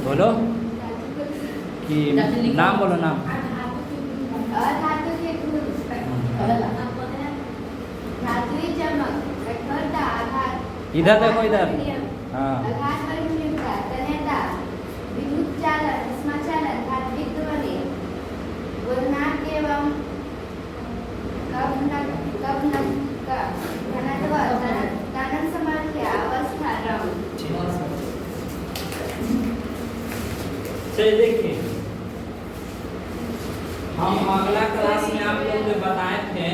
बोलो कि नाम बोलो नाम। अधातु के गुण धातुई चमक कठोरता आघात इधर देखो इधर। हाँ आघात परिणीयता तन्यता विद्युत चालन उष्मा चालन धात्विक ध्वनि वर्णाक एवं घनत्व तानन सामर्थ्य अवस्था रंग। चलिए देखिए, हम अगला क्लास में आप लोग को बताए थे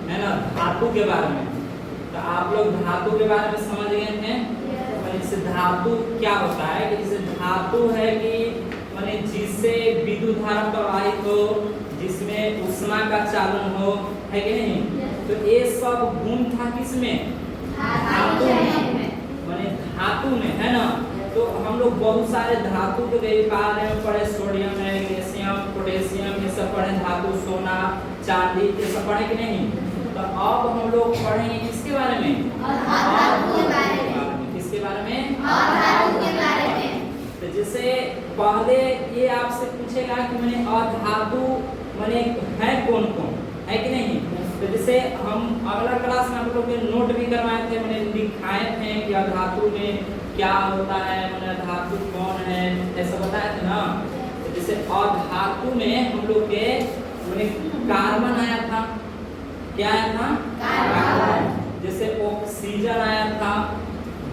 है ना धातु के बारे में। तो आप लोग धातु के बारे में समझ गए थे। जैसे धातु क्या होता है कि जैसे धातु है कि माने जिससे विद्युत धारा प्रवाहित हो, जिसमें उष्मा का चालन हो, है कि नहीं। तो ये सब गुण था किसमें? धातु में, माने धातु में, है ना। तो हम लोग बहुत सारे धातु के बारे में पढ़े, सोडियम, मैग्नीशियम, पोटेशियम, ये सब पढ़े धातु, सोना, चांदी, ये सब पढ़े कि नहीं। तो अब हम लोग पढ़ेंगे किसके बारे में? धातु के बारे में। किसके बारे में? धातु के बारे में। तो जैसे पहले ये आपसे पूछेगा कि मैंने अधातु माने है कौन कौन, है कि नहीं। तो जैसे हम अगला क्लास में आप लोग के नोट भी करवाए थे, मैंने दिखाए थे कि अधातु में क्या होता है, मैंने धातु कौन है, ऐसा बताया था ना। तो जैसे अधातु में हम लोग के मैंने कार्बन आया था, क्या आया था? कार्बन। जैसे ऑक्सीजन आया था,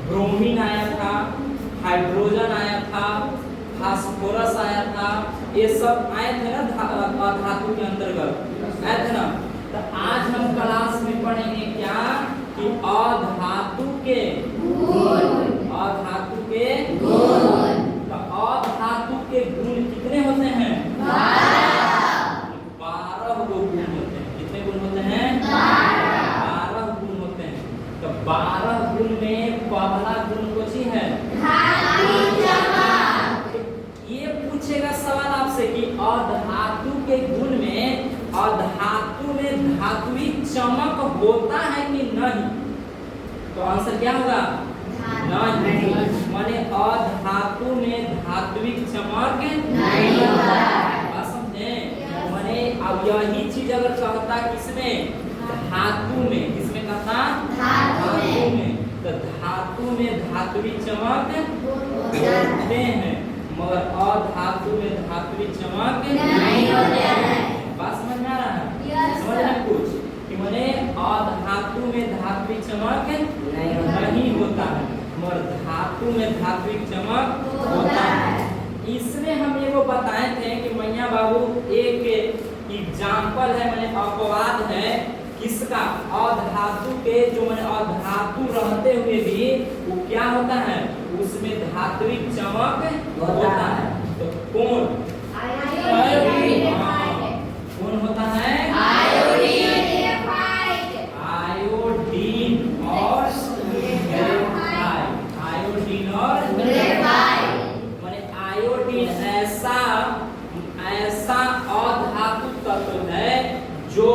ब्रोमीन आया था, हाइड्रोजन आया था, फास्फोरस आया था, ये सब आए थे ना धातु के अंतर्गत, आए थे ना। तो आज हम क्लास में पढ़ेंगे क्या कि अधातु के गुण। अधातु के गुण। तो अधातु के गुण कितने होते हैं? 12 गुण होते हैं। कितने गुण होते हैं? 12 गुण होते हैं। तो 12 गुण में पहला गुण कौन सी है? ये पूछेगा सवाल आपसे कि अधातु के गुण में अधातु में धात्विक चमक होता है कि नहीं। तो आंसर क्या होगा? नहीं। माने अधातु में धात्विक चमक नहीं होता है। बात समझे? माने अब यही चीज अगर कहता किसमें? धातु में। किसमें कहता? धातु में। तो धातु में धात्विक चमक होते हैं, मगर अधातु में धात्विक चमक नहीं होते हैं। बात समझ में आ रहा है? समझ रहे कुछ कि माने अधातु में धात्विक चमक नहीं होता है, मगर धातु में धात्विक चमक होता है। इसमें हम ये वो बताए थे कि मैया बाबू एक एग्जाम्पल है, माने अपवाद है किसका? अधातु के, जो माने अधातु रहते हुए भी वो क्या होता है? उसमें धात्विक चमक होता है। तो कौन? आयोडीन। कौन होता है? आयोडीन। आयोडीन और ग्रेफाइट। आयोडीन और ग्रेफाइट। माने आयोडीन ऐसा अधातु तत्व है जो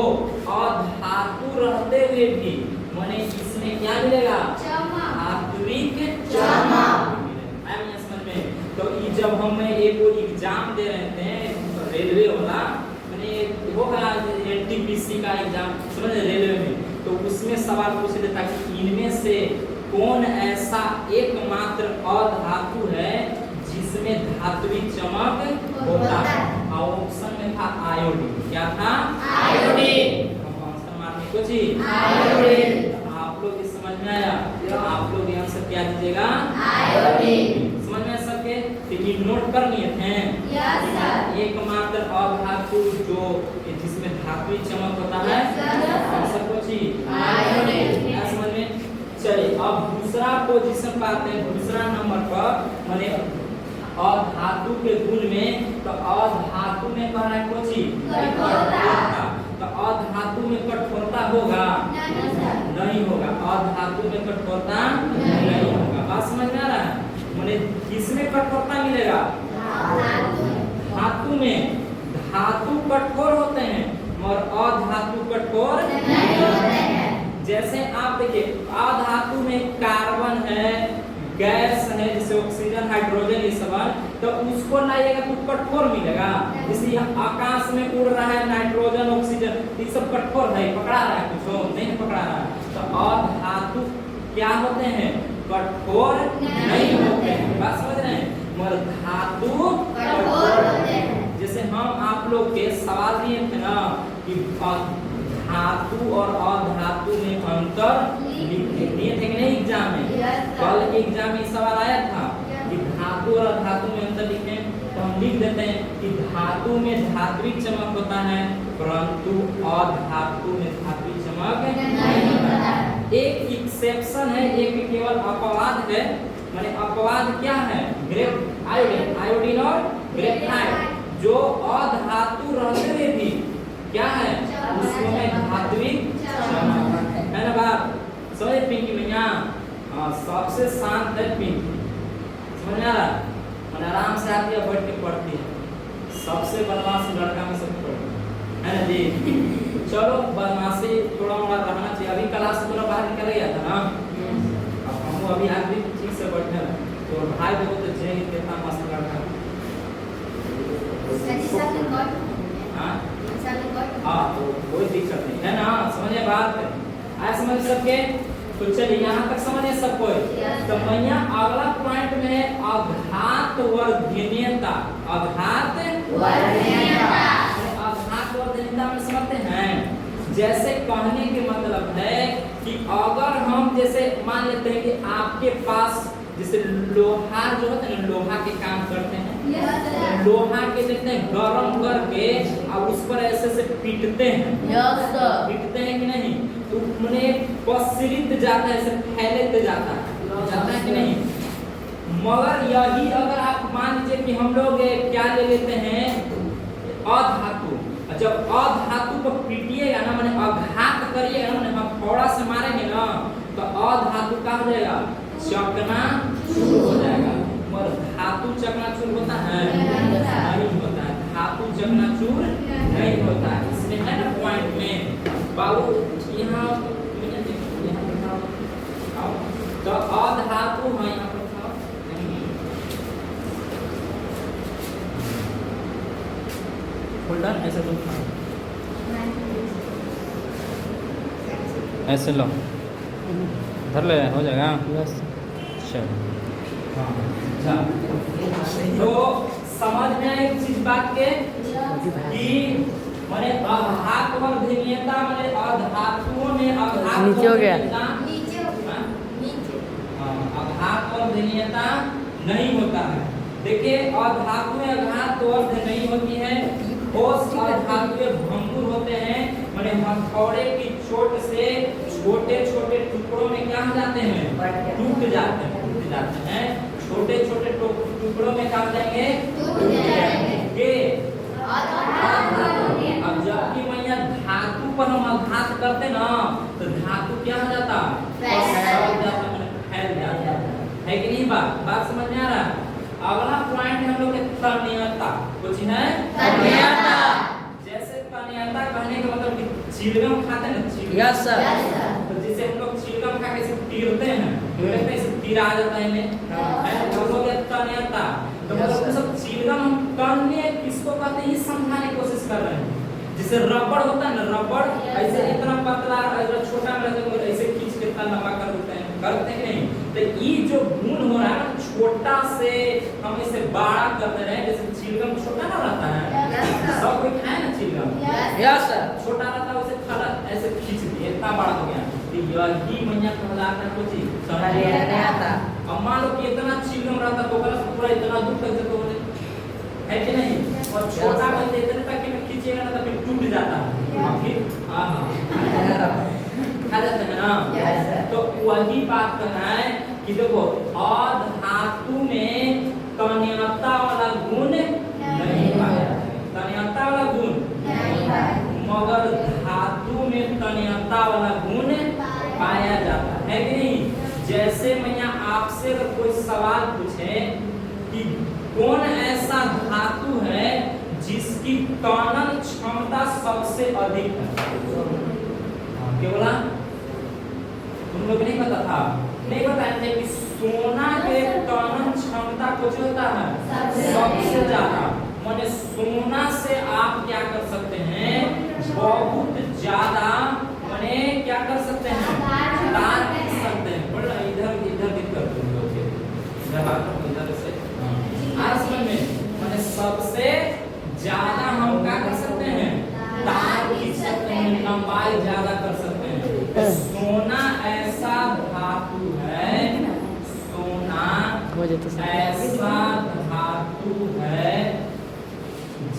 अधातु रहते हुए भी माने इसमें क्या मिलेगा? धात्विक चमक। समझ में? तो जब हम एक एग्जाम दे रहे थे रेलवे वाला, मैंने होगा एनटीपीसी का एग्जाम, समझ रेलवे में, तो उसमें सवाल पूछ लेता कि इनमें से कौन ऐसा एकमात्र अधातु है जिसमें धात्विक चमक होता है। और ऑप्शन में था आयोडीन। क्या था? आयोडीन। हम आंसर मारने को जी आयोडीन। आप लोग इस समझ में आया? आप लोग आंसर क्या दीजिएगा? आयोडीन। समझ में सबके? लेकिन नोट कर लिए थे? Yes sir. एकमात्र अधातु जो जिसमें धात्विक चमक होता है, आंसर को जी आयोडीन। समझ में? चलिए अब दूसरा पोजीशन पाते हैं, दूसरा नंबर पर माने अधातु के गुण में। तो अधातु में कह रहा है कोची? कठोरता। तो अधातु में कठोरता होगा? नहीं होगा। अधातु में कठोरता नहीं होगा। बात समझ में आ रहा है? माने किसमें कठोरता मिलेगा? धातु में। धातु कठोर होते हैं मगर अधातु कठोर नहीं होते हैं। जैसे आप देखिए अधातु में कार्बन है, गैस है जैसे ऑक्सीजन, हाइड्रोजन, ये सब तो उसको लाइएगा तो कठोर मिलेगा। जैसे यहाँ आकाश में उड़ रहा है नाइट्रोजन ऑक्सीजन, ये सब कठोर है, पकड़ा रहा है, कुछ नहीं पकड़ा रहा है। तो अधातु क्या होते हैं? कठोर नहीं होते हैं। बात समझ रहे हैं? मगर धातु कठोर होते हैं। जैसे हम आप लोग के सवाल दिए थे ना कि धातु और अधातु में अंतर दिए थे कि नहीं एग्जाम में? कल एग्जाम में सवाल आया था कि धातु और अधातु में अंतर लिखें, तो हम लिख देते हैं कि धातु में धात्विक चमक होता है परंतु अधातु में धात्विक चमक नहीं होता है। एक एक्सेप्शन है, एक केवल अपवाद है। माने अपवाद क्या है? आयोडीन और ग्रेफाइट, जो अधातु रहते हुए भी क्या है? उसमें धात्विक चमक है ना। बात समझ पिंकी भैया? सबसे शांत है पिंकी, समझ में आ रहा? मैंने आराम से आती है, बैठ के पढ़ती है, सबसे बदमाश लड़का में सब पढ़ती है ना जी। चलो बदमाशी थोड़ा मोड़ा रहना चाहिए। अभी क्लास से पूरा बाहर निकल गया था ना, अब हम अभी आज भी ठीक से बैठे हैं। तो भाई देखो तो जय हिंद कितना मस्त लड़का। हाँ तो कोई दिक्कत नहीं है ना, समझे बात? आया समझ सबके? तो चलिए यहाँ तक समझे सब कोई? तो भैया अगला पॉइंट में है अघात वर्धनीयता। अघात वर्धनीयता में समझते हैं, जैसे कहने के मतलब है कि अगर हम जैसे मान लेते हैं कि आपके पास जैसे लोहा जो होता है ना, लोहा के काम करते हैं, लोहा के देखते हैं गरम करके अब उस पर ऐसे से पीटते हैं, पीटते हैं कि नहीं? तो मैंने पसरित जाता है, ऐसे फैलते जाता है कि नहीं? मगर यही अगर आप मान लीजिए कि हम लोग क्या ले लेते हैं अधातु, जब अधातु को पीटिएगा ना, मैंने आघात करिएगा ना, मैंने हथौड़ा से मारेंगे ना, तो अधातु का हो जाएगा? चकनाचूर हो जाएगा। मगर धातु चकनाचूर होता है? नहीं होता है। धातु चकनाचूर नहीं होता है। इसमें है ना पॉइंट में बाबू यहाँ तो अधातु है, यहाँ पर फोल्डर ऐसे तो ऐसे लो, धर ले, हो जाएगा। चलो हाँ, तो समझ में एक चीज बात के कि माने अघात वर्धनीयता माने अधातुओं में अघात नीचे हो गया, अघात वर्धनीयता नहीं होता है। देखिए अधातु में अघात वर्ध नहीं होती है, ठोस अधातु भंगुर होते हैं, माने हथौड़े की चोट से छोटे छोटे टुकड़ों में क्या हो जाते हैं? टूट जाते हैं। छोटे छोटे टुकड़ों में क्या हो जाएंगे? अब जबकि मैया धातु पर हम आघात करते ना, तो धातु क्या हो जाता? फैल जाता है कि नहीं? बात समझ में आ रहा है? अगला पॉइंट हम लोग के तन्यता, कुछ है तन्यता। जैसे तन्यता कहने का मतलब कि चिलगम खाते हैं ना, यस सर। तो जैसे हम लोग चिलगम खा के सिर्फ तीरते हैं, कहते हैं तीर आ जाता है इनमें, है हो गया तन्यता। तो मतलब सब चिलगम तन्य किसको कहते हैं ये समझाने की कोशिश कर रहे हैं। जैसे रबड़ होता है ना, रबड़ ऐसे इतना पतला इतना छोटा में रहता है, ऐसे खींच के इतना लंबा कर देते हैं, करते हैं कि नहीं? तो ये जो गुण हो रहा है ना, छोटा से हम इसे बड़ा करते रहे। जैसे चिलगम छोटा ना रहता है, सब कोई खाए ना चिलगम, यस सर, छोटा रहता है उसे थोड़ा ऐसे खींच दिए, इतना बड़ा हो गया। तो यही मैया कहलाता है कुछ तन्यता। अब मान लो कि इतना चिलगम रहता तो पूरा इतना दूर तक से तो है कि नहीं? और छोटा बन इतने तक में खींचेगा ना तो फिर टूट जाता है, फिर खा जाते हैं ना। तो वही बात करना है कि देखो अधातु में तन्यता वाला गुण नहीं पाया जाता, तन्यता वाला गुण नहीं पाया, मगर धातु में तन्यता वाला गुण पाया जाता है कि नहीं? जैसे मैं आपसे अगर कोई सवाल पूछे कि कौन ऐसा धातु है जिसकी तनन क्षमता सबसे अधिक है, क्या बोला? तुम लोग नहीं पता था? नहीं बताए थे कि सोना के तनन क्षमता कुछ होता है सबसे ज्यादा माने सोना से आप क्या कर सकते हैं, बहुत ज्यादा माने क्या कर सकते हैं, तार खींच सकते हैं। बोल रहा इधर इधर दिक्कत तुम लोग के इधर बात इधर से आज समझ में माने सबसे ज्यादा हम क्या कर सकते हैं, तार खींच सकते हैं, लंबाई ज्यादा कर सकते हैं। सोना ऐसा धातु है, सोना ऐसा धातु है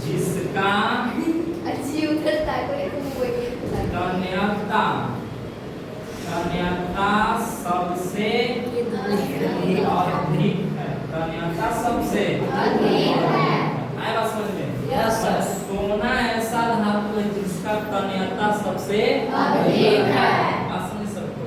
जिसका अच्छी उतरता है कोई तुम बोलिए तन्यता सबसे अधिक है, तन्यता सबसे अधिक है। आए बात समझ में? Yes, sir. सोना ऐसा धातु है जिसका तन्यता सबसे अधिक है। बात समझ सबको।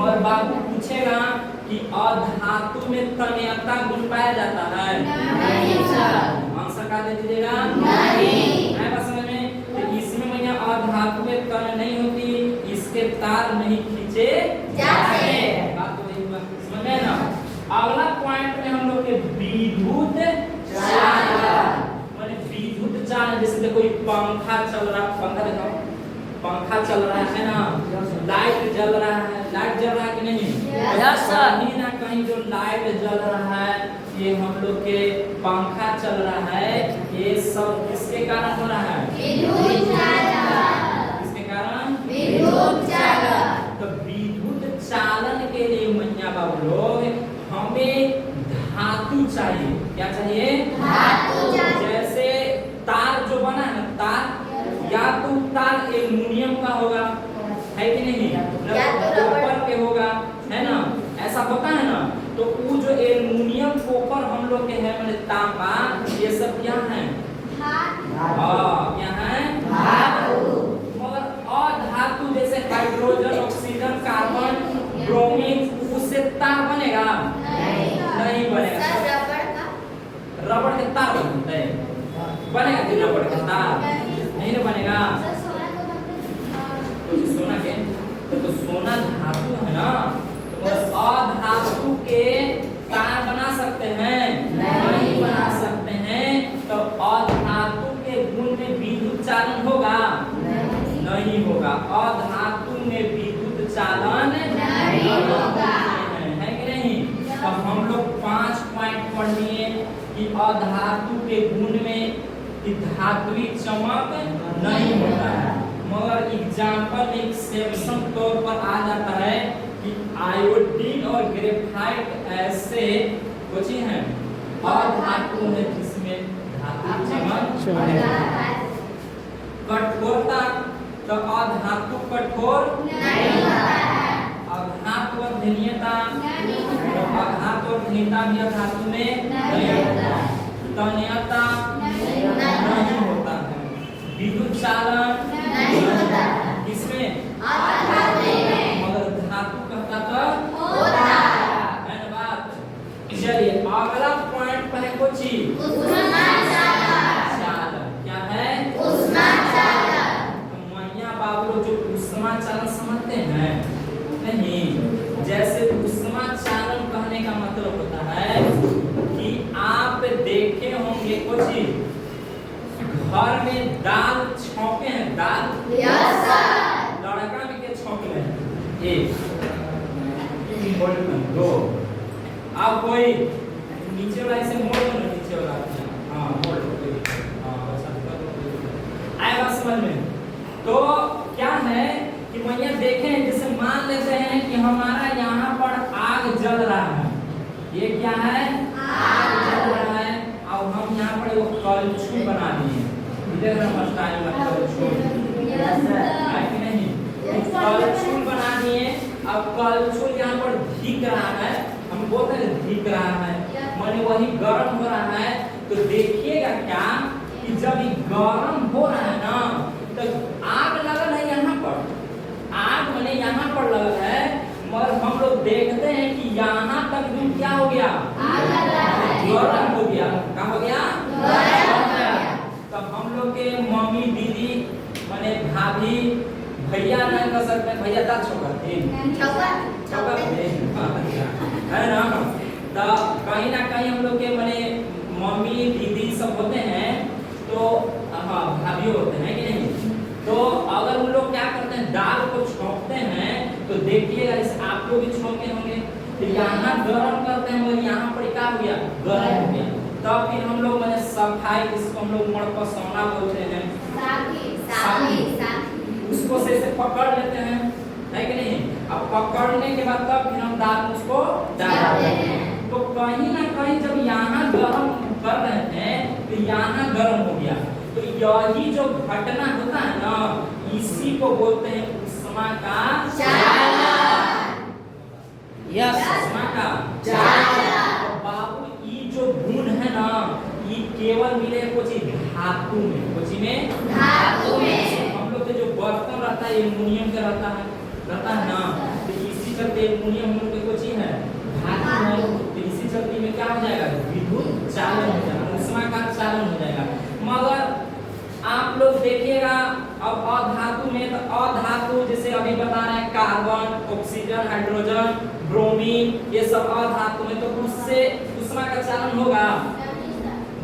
मगर बाबू पूछेगा कि अधातु में तन्यता गुण पाया जाता है? नहीं सर। आंसर का दे दीजिएगा? नहीं। आए बात समझ में? तो इसमें मैंने अधातु में तन नहीं होती, इसके तार नहीं खींचे जाते। बात तो यही बात समझ में ना? अगला पॉइंट में हम लोग के विद्युत चालन माने विद्युत चालन, जैसे देखो ये पंखा चल रहा, पंखा दिखाओ, पंखा चल रहा है ना, लाइट जल रहा है, लाइट जल रहा है कि नहीं? Yes, sir. कहीं ना कहीं जो लाइट जल रहा है, ये हम लोग के पंखा चल रहा है, ये सब किसके कारण हो रहा है? विद्युत चालन। किसके कारण? विद्युत चालन। तो विद्युत चालन के लिए मैया बाबू लोग हमें धातु चाहिए। क्या चाहिए? धातु चाहिए। जैसे तार जो बना है ना, तार या तो तार एल्युमिनियम का होगा, है कि नहीं? या तो रबर कॉपर के होगा, है ना? ऐसा होता है ना। तो वो जो एल्युमिनियम कॉपर हम लोग के हैं मतलब तांबा, ये सब क्या है? क्या है? धातु। मगर अधातु जैसे हाइड्रोजन, ऑक्सीजन, कार्बन, ब्रोमीन, उससे तार बनेगा? नहीं बनेगा। सर रबर का रबड़ के तार बनते हैं, बनेगा कि रबड़ का तार? नहीं ना बनेगा। सर सोना का मतलब तो सोना के तो सोना धातु है ना, तो अधातु के तार बना सकते हैं? नहीं बना सकते हैं। तो अधातु के गुण में विद्युत चालन होगा? नहीं होगा। अधातु में विद्युत चालन नहीं होगा। है कि नहीं? तो हम लोग 5 पॉइंट पढ़ लिए कि अधातु के गुण में कि धात्विक चमक नहीं होता है। मगर एग्जाम्पल में एक्सेप्शन तौर पर आ जाता है कि आयोडीन और ग्रेफाइट ऐसे कुछ हैं अधातु है जिसमें धात्विक चमक कठोरता, तो अधातु कठोर नहीं होता है। अघात और धन्यता, नहीं तो अघात और धन्यता भी अधातु में नहीं होता है। तन्यता नहीं नहीं होता है। विद्युत चालन नहीं होता है। किसमें? अधातु में। मगर धातु कहता तो होता है। है ना बात? चलिए अगला पॉइंट पर है कुछ उष्मा चालन। चालन। क्या है? उष्मा चालन। तो मैया बाबू जो उष्मा चालन समझते हैं नहीं? जैसे उष्मा चालन कहने का मतलब होता है कि आप देखे होंगे कुछ घर में दाल छौंके हैं, दाल यस सर। लड़का में के छौंके हैं, एक दो, आप कोई नीचे वाला ऐसे मोड़ दो ना, नीचे वाला हाँ मोड़ दो, हाँ अच्छा आए बात समझ में? तो क्या है कि मैया देखें, जैसे मान लेते हैं कि हमारा यहाँ पर आग जल रहा है, ये क्या है? आग जल रहा है। अब हम यहाँ पर वो कलछुल बना दिए, देख रहे हैं स्टाइल में कलछुल है कि नहीं? कलछुल बना दिए। अब कलछुल यहाँ पर धिक रहा है, हम बोलते हैं धिक रहा है माने वही गर्म हो रहा है। तो देखिएगा क्या कि जब ये गर्म हो रहा है ना, तो आग लगल है यहाँ पर, आग माने यहाँ पर लगल है, मगर हम लोग देखते हैं कि यहाँ तक भी क्या हो गया? गर्म हो गया। क्या हो गया? तब हम लोग के मम्मी दीदी माने भाभी भैया नहीं कर सकते, भैया दाल छोड़ते है ना? तो कहीं ना कहीं हम लोग के माने मम्मी सब होते हैं तो हाँ भाभी होते हैं कि नहीं, तो अगर उन लोग क्या करते हैं दाल को छौंकते हैं तो देखिएगा इस आप लोग भी छौंके होंगे, तो यहाँ गरम करते हैं मगर यहाँ पर क्या हो गया गरम हो गया, तब फिर हम लोग मैंने सफाई इसको हम लोग मड़पसौना बोलते हैं, उसको से पकड़ लेते हैं है कि नहीं। अब पकड़ने के बाद तब फिर हम दाल में उसको डालते हैं, तो कहीं ना कहीं जब यहाँ गरम कर रहे हैं तो यहाँ गरम हो गया, तो यही जो घटना होता है ना इसी को बोलते हैं उष्मा का चालन। यस उष्मा का चालन। बाबू ये जो गुण है ना ये केवल मिले कुछ धातु में, कुछ में धातु में। हम लोग के जो बर्तन रहता है एल्युमिनियम का रहता है ना, तो इसी चलते एल्युमिनियम हम लोग के कुछ है धातु है, तो इसी चलते में क्या हो जाएगा विद्युत चालन हो जाएगा, उष्मा का चालन हो जाएगा। मगर आप लोग देखिएगा अब अधातु में, तो अधातु जैसे अभी बता रहे हैं कार्बन, ऑक्सीजन, हाइड्रोजन, ब्रोमीन, ये सब अधातु में, तो उससे उष्मा का चालन होगा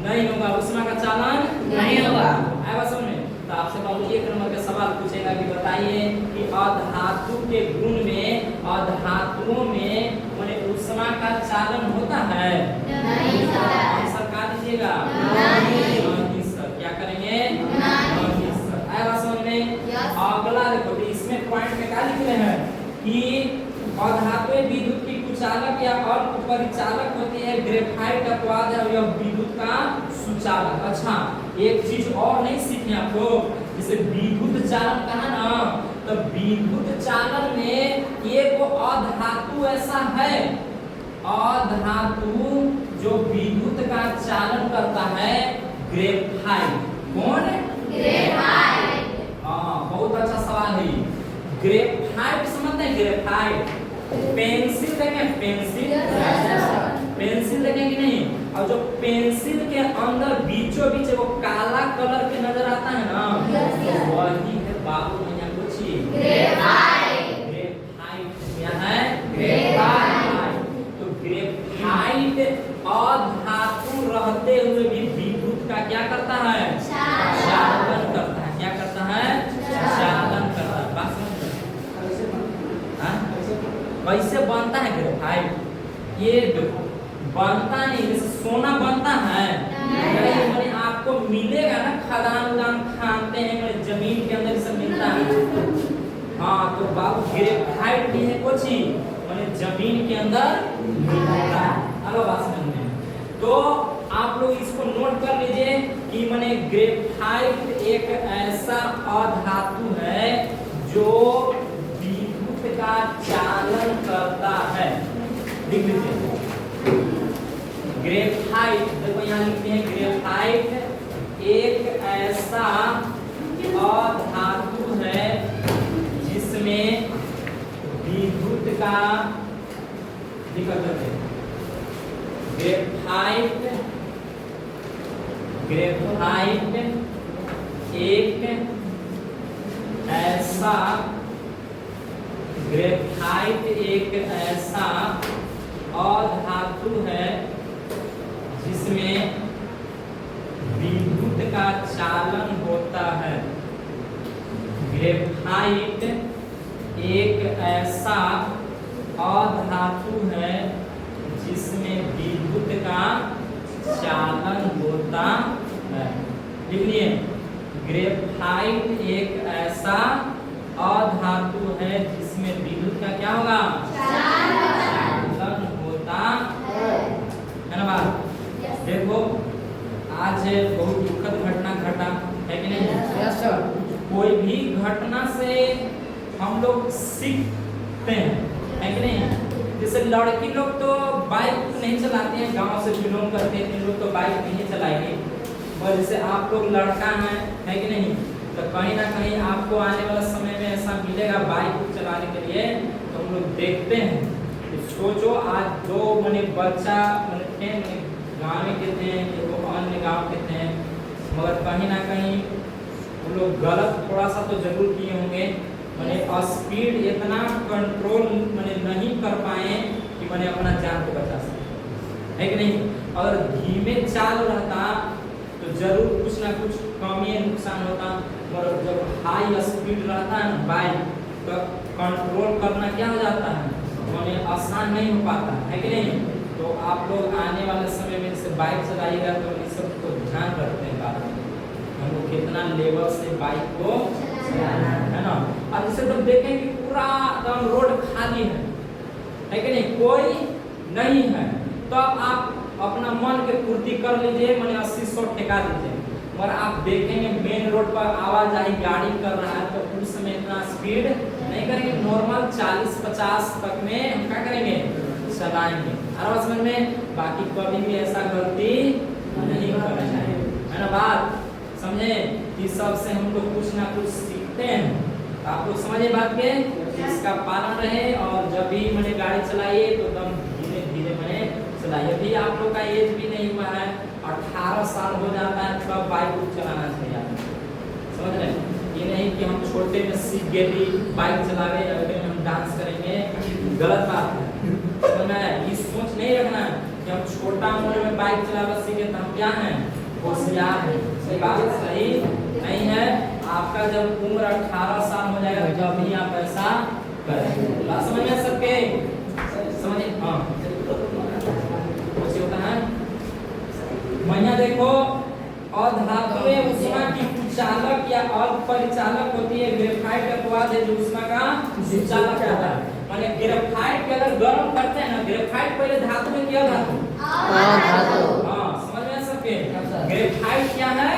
नहीं होगा, उष्मा का चालन नहीं होगा। आया समझ में। तो आपसे बाबू एक नंबर का सवाल पूछेगा कि बताइए कि अधातु के गुण में अधातुओं में माने उष्मा का चालन होता है नहीं होता। आंसर क्या दीजिएगा नहीं सर, क्या करेंगे नहीं सर। आया समझ में। Yes. अगला देखो तो इसमें पॉइंट में क्या लिख रहे हैं कि अधातु विद्युत की कुचालक या परिचालक होती है, ग्रेफाइट अपवाद है यह विद्युत का सुचालक। अच्छा एक चीज और नहीं सीखे आप लोग, जैसे विद्युत चालन कहा ना, तो विद्युत चालन में एक अधातु ऐसा है, अधातु जो विद्युत का चालन करता है ग्रेफाइट। कौन? ग्रेफाइट। हाँ बहुत अच्छा सवाल है। ग्रेफाइट समझते हैं? ग्रेफाइट पेंसिल देखें, पेंसिल देखें कि नहीं, और जो पेंसिल के अंदर बीचों बीच वो काला कलर के नजर आता है ना, तो वही है बाबू मैया कुछ ग्रेफाइट। ग्रेफाइट क्या है? ग्रेफाइट। तो ग्रेफाइट अधातु रहते हुए भी विद्युत का क्या करता है? चालन करता है। क्या करता है? चालन करता है। बात समझ में? कैसे बनता है ग्रेफाइट? ये देखो बनता नहीं, जैसे सोना बनता है नहीं, मैंने आपको मिलेगा ना खदान उदान खानते हैं मैंने जमीन के अंदर सब मिलता है। हाँ तो बाबू ग्रेफाइट भी है कुछ ही मैंने जमीन के अंदर मिलता है। अगला बात समझ में। तो आप लोग इसको नोट कर लीजिए कि मैंने ग्रेफाइट एक ऐसा अधातु है जो विद्युत का चालन करता है। लिख लीजिए ग्रेफाइट, देखो यहाँ लिखते हैं ग्रेफाइट एक ऐसा अधातु है जिसमें विद्युत का ग्रेफाइट एक ऐसा अधातु है जिसमें विद्युत का चालन होता है। ग्रेफाइट एक ऐसा अधातु है जिसमें विद्युत का चालन होता है। लिखिए ग्रेफाइट एक ऐसा अधातु है जिसमें विद्युत का क्या होगा? चालन होता है ना बात। देखो आज बहुत दुखद घटना घटा है कि नहीं? Yes sir. कोई भी घटना से हम लोग सीखते हैं है कि नहीं? जैसे लड़की लोग तो बाइक नहीं चलाते हैं, गांव से बिलोंग करते हैं लोग तो बाइक नहीं चलाएंगे, और जैसे आप लोग लड़का हैं है कि नहीं, तो कहीं ना कहीं आपको आने वाला समय में ऐसा मिलेगा बाइक चलाने के लिए, तो हम लोग देखते हैं। तो सोचो आज जो मैंने बच्चा मैंने गाँव के थे कि वो अन्य गाँव के थे, मगर कहीं ना कहीं वो लोग गलत थोड़ा सा तो जरूर किए होंगे, मैंने स्पीड इतना कंट्रोल मैंने नहीं कर पाए कि मैंने अपना जान को बचा सके है कि नहीं। अगर धीमे चाल रहता तो जरूर कुछ ना कुछ कमी या नुकसान होता। और जब हाई स्पीड रहता है ना बाइक, तो कंट्रोल करना क्या हो जाता है, माने आसान नहीं हो पाता है कि नहीं। तो आप लोग आने वाले समय में जैसे बाइक चलाइएगा तो इस सब को ध्यान रखते हैं बात में, हमको कितना लेवल से बाइक को चलाना है ना। अब जैसे तो देखें कि पूरा एकदम रोड खाली है कि नहीं, कोई नहीं है, तो आप अपना मन के पूर्ति कर लीजिए, मैंने 80-100 ठेका दीजिए। और आप देखेंगे मेन रोड पर आवाजाही गाड़ी कर रहा है तो उस समय इतना स्पीड नहीं करेंगे, नॉर्मल 40-50 तक में हम क्या करेंगे, चलाएंगे। और समझ में, बाकी कभी भी ऐसा गलती नहीं करना चाहिए, है ना बात समझे। इस सब से हम लोग कुछ ना कुछ सीखते हैं, आप लोग समझे बात के, इसका पालन रहे। और जब भी मैंने गाड़ी चलाइए तो एकदम धीरे धीरे मैंने चलाइए। अभी आप लोग का एज भी नहीं हुआ है, 18 साल हो जाता है तब बाइक चलाना चाहिए आप समझ रहे हैं। ये नहीं कि हम छोटे में सीख गए थी बाइक चलावे, अगर हम डांस करेंगे, गलत बात है समझ में। ये सोच नहीं रखना है कि हम छोटा उम्र में बाइक चलाना सीखे तो हम क्या हैं, होशियार हैं, सही बात सही नहीं है। आपका जब उम्र 18 साल हो जाएगा तब ही आप ऐसा करें। बात समझ में सबके, समझे हाँ होता है। मैया देखो, अधातुएं उष्मा की चालक या परिचालक होती है। ग्रेफाइट का अपवाद है जो उष्मा का सुचालक होता है। माने ग्रेफाइट के अगर गर्म करते हैं ना, ग्रेफाइट पहले धातु में क्या धातु, हाँ समझ में सबके, ग्रेफाइट क्या है,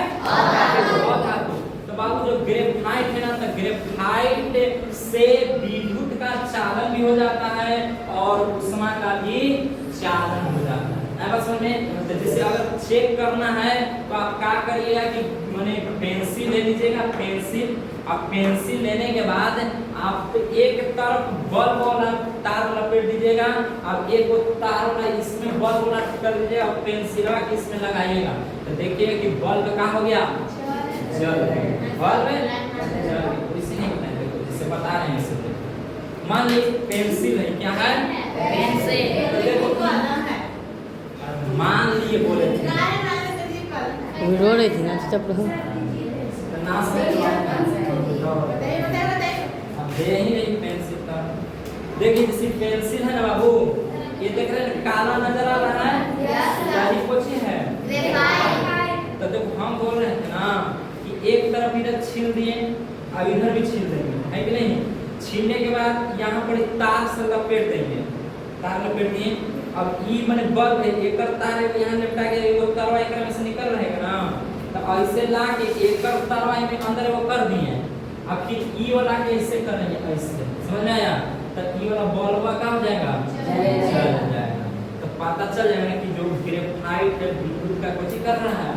अधातु। तो बाबू जो ग्रेफाइट है ना, तो ग्रेफाइट से विद्युत का चालन भी हो जाता है और उष्मा का भी चालन हो जाता है। बस में तो जैसे अगर चेक करना है तो आप क्या करिएगा कि माने पेंसिल ले लीजिएगा, पेंसिल, अब पेंसिल लेने के बाद आप एक तरफ बल्ब वाला तार लपेट दीजिएगा, अब एक तार वाला इसमें बल्ब वाला कर दीजिएगा और पेंसिल इसमें लगाइएगा, तो देखिएगा कि बल्ब क्या हो गया, जल बल्ब जल। इसी नहीं बताएं, देखो जिससे बता रहे हैं इसे। मान ली पेंसिल है, क्या है पेंसिल, तो देखो मान लिए बोले थे रो रही थी ना तब अब दे ही नहीं पेंसिल का। देखिए जैसे पेंसिल है ना बाबू, ये देख रहे हैं काला नजर आ रहा है, यही कुछ है। तो देखो हम बोल रहे थे ना कि एक तरफ इधर छील दिए, अब इधर भी छील देंगे, है कि नहीं। छीलने के बाद यहाँ पर तार से लपेट देंगे, तार लपेट दिए। अब ई माने बल्ब है, एक तार है यहाँ लपटा के वो तारवा एक में से निकल रहेगा ना, तो ऐसे ला के एक तारवा में अंदर वो कर दिए। अब फिर ई वाला के ऐसे करेंगे, ऐसे समझ में आया, तो ई वाला बल्ब का हो जाएगा, जल जाएगा। तो पता चल जाएगा कि जो ग्रेफाइट विद्युत का कुछ कर रहा है,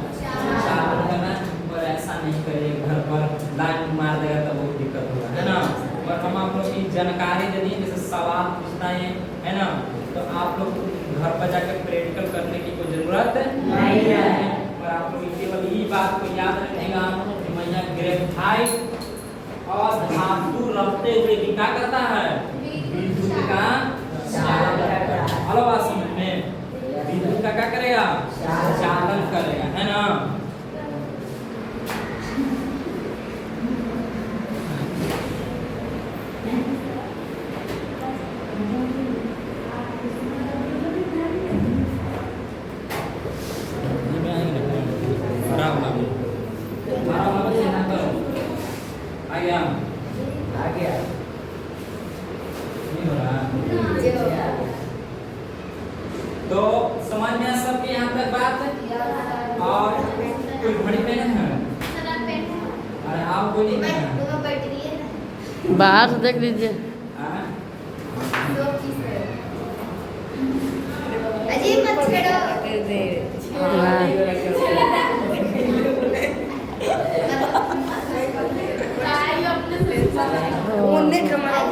चालन कर रहा है। और ऐसा नहीं करिए, घर पर लाइट मार देगा तो बहुत दिक्कत होगा, है ना। और हम आप लोग की जानकारी दे दी, जैसे सवाल पूछता है ना, तो आप लोग घर पर जाकर प्रैक्टिकल करने की कोई जरूरत नहीं है। और आप लोग केवल ये बात को याद रखेगा कि मैया ग्रेफाइट और धातु रखते हुए क्या करता है, विद्युत का चालन करता है। हेलो बात समझ में, विद्युत का क्या करेगा, चालन करेगा, है ना। तो समझ में सबके यहाँ तक बात। और कोई घड़ी पहने हैं, अरे आप कोई नहीं पहना, बाहर से देख लीजिए। अजीब मत छेड़ो।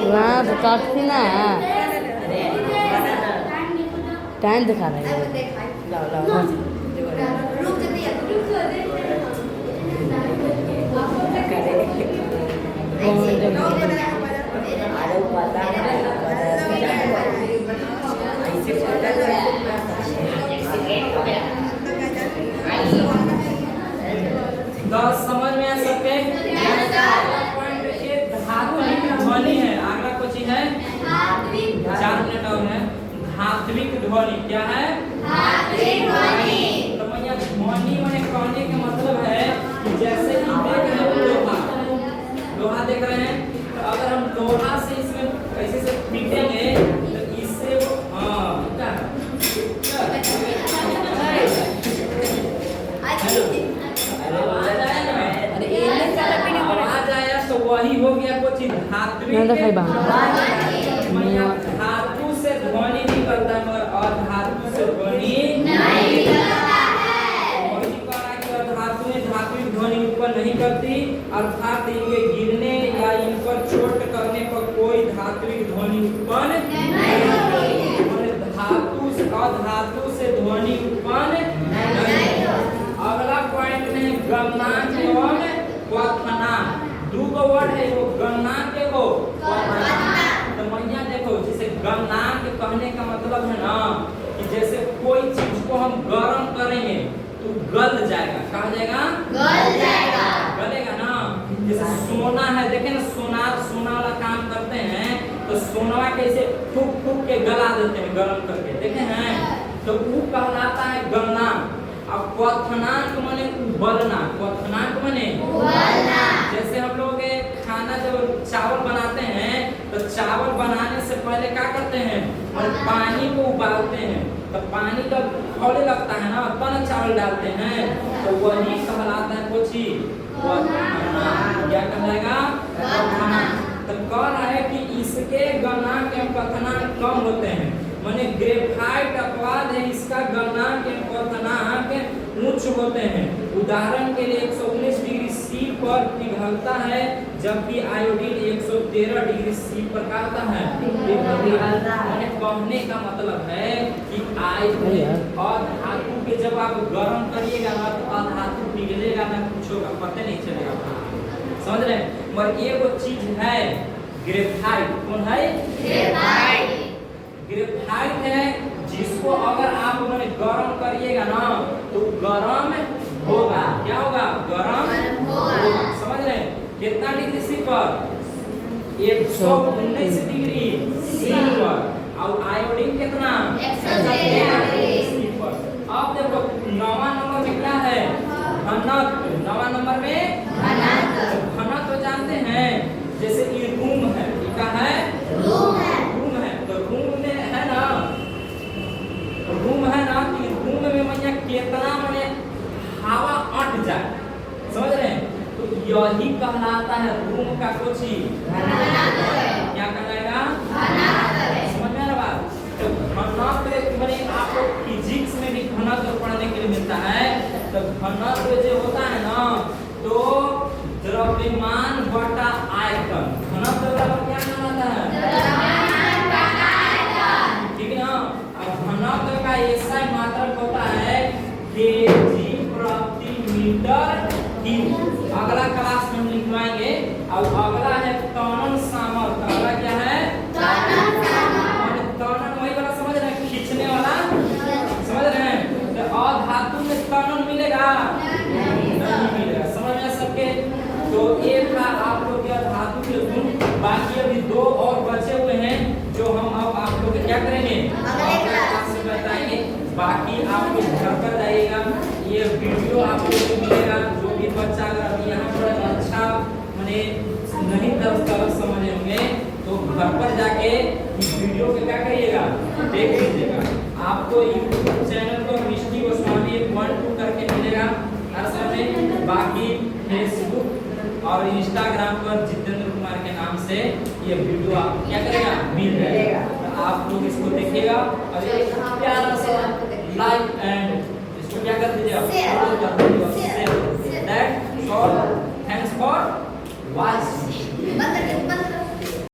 वहाँ तो काफी ना टाइम दिखा रहे हैं। रुक ध्वनि क्या है? धात्विक ध्वनि। तो भैया ध्वनि मैंने कहने का मतलब है कि जैसे कि देख रहे हो लोहा, लोहा देख रहे हैं, तो अगर हम लोहा से इसमें कैसे से पीटेंगे तो इससे वो क्या है? आवाज आया तो वही हो गया कुछ धात्विक धातु से ध्वनि निकलता है मगर अधातु से ध्वनि नहीं निकलता है। वही कह रहा है कि अधातुएं धात्विक ध्वनि उत्पन्न नहीं करती, अर्थात इनके गिरने या इन पर चोट करने पर कोई धात्विक ध्वनि उत्पन्न नहीं होती। धातु से अधातु से ध्वनि उत्पन्न नहीं होती। अगला पॉइंट में गणनाक एवं क्वथनाक, दो वर्ड है वो गणनाक एवं क्वथनाक। तो मैया देखो जैसे गणनाक कहने का मतलब है ना कि जैसे कोई चीज को हम गर्म करेंगे तो गल जाएगा, कहा जाएगा गल जाएगा, गलेगा ना। जैसे सोना है, देखे ना सोना वाला काम करते हैं तो सोना कैसे फूक फूक के गला देते हैं गर्म करके, देखे हैं, तो वो कहलाता है गणनाक। अब क्वथनाक माने उबलना, क्वथनाक माने उबलना। जैसे हम लोग खाना जब चावल बनाते हैं तो चावल बनाने से पहले क्या करते हैं, पानी को उबालते हैं, तो पानी जब खौले लगता है ना तब ना चावल डालते हैं, तो वही कहलाता है कुछ ही क्वथनाक। क्या कहलाएगा? क्वथनाक। तो कह रहा है कि इसके गणनाक एवं क्वथनाक कम होते हैं, माने ग्रेफाइट अपवाद है, इसका गणनाक एवं क्वथनाक उच्च होते हैं। उदाहरण के लिए 119 डिग्री सी पर पिघलता है जबकि आयोडीन 113 डिग्री सी पर कहता है पिघलता है। कहने का मतलब है कि आयोडीन और धातु के जब आप गर्म करिएगा ना तो अधातु पिघलेगा ना, कुछ होगा पता नहीं चलेगा, समझ रहे हैं। मगर ये वो चीज है ग्रेफाइट, कौन है? ग्रेफाइट। ग्रेफाइट है जिसको अगर आप मैंने गर्म करिएगा ना तो गर्म होगा, क्या होगा? गर्म होगा, समझ रहे हैं। कितना डिग्री सी पर? 119 डिग्री सी पर। और आयोडीन कितना? 113 डिग्री सी पर। अब देखो 9वां नंबर में क्या है? घनत्व। 9वां नंबर में घनत्व। घनत्व जानते हैं, जैसे ये रूम है, ये क्या है? रूम है। तो रूम में है ना, रूम है ना, कि रूम में मैया कितना मैंने हवा अट जाए, समझ रहे हैं, तो यही कहलाता है रूम का कुछ ही क्या कहलाएगा? समझ में आ रहा बात? तो घनत्व मैंने आपको फिजिक्स में भी घनत्व पढ़ने के लिए मिलता है। तो घनत्व जो होता है ना तो द्रव्यमान बटा आयतन, घनत्व बराबर क्या कहलाता है? ठीक है ना। अब घनत्व का ऐसा मात्रक होता है केजी प्रति मीटर क्यूब। अगला क्लास में हम लिखवाएंगे। और अगला है त्वरण सामर्थ्य। अगला क्या है? त्वरण सामर्थ्य। त्वरण वही वाला समझ रहे हैं, खींचने वाला, समझ रहे हैं। तो अधातु में त्वरण मिलेगा? नहीं मिलेगा, समझ में सबके। तो एक था आप लोग के धातु के गुण, बाकी अभी 2 और बचे हुए हैं जो हम अब आप लोग क्या करेंगे अगले क्लास में बताएंगे। बाकी आप लोग घर पर जाइएगा, ये वीडियो आप लोग को मिलेगा। जो भी बच्चा अगर यहाँ पर अच्छा माने नहीं तरह समझे होंगे तो घर पर जाके इस वीडियो को क्या करिएगा, देख लीजिएगा। आपको यूट्यूब चैनल पर मिष्टी गोस्वामी 1-2 करके मिलेगा हर समय। बाकी फेसबुक और इंस्टाग्राम पर जितेंद्र कुमार के नाम से ये वीडियो आप क्या करेगा, मिल जाएगा। तो आप लोग इसको देखिएगा और एक प्यारा सा लाइक एंड इसको क्या कर दीजिएगा, फॉलो कर दीजिएगा। That's all, thanks for watching.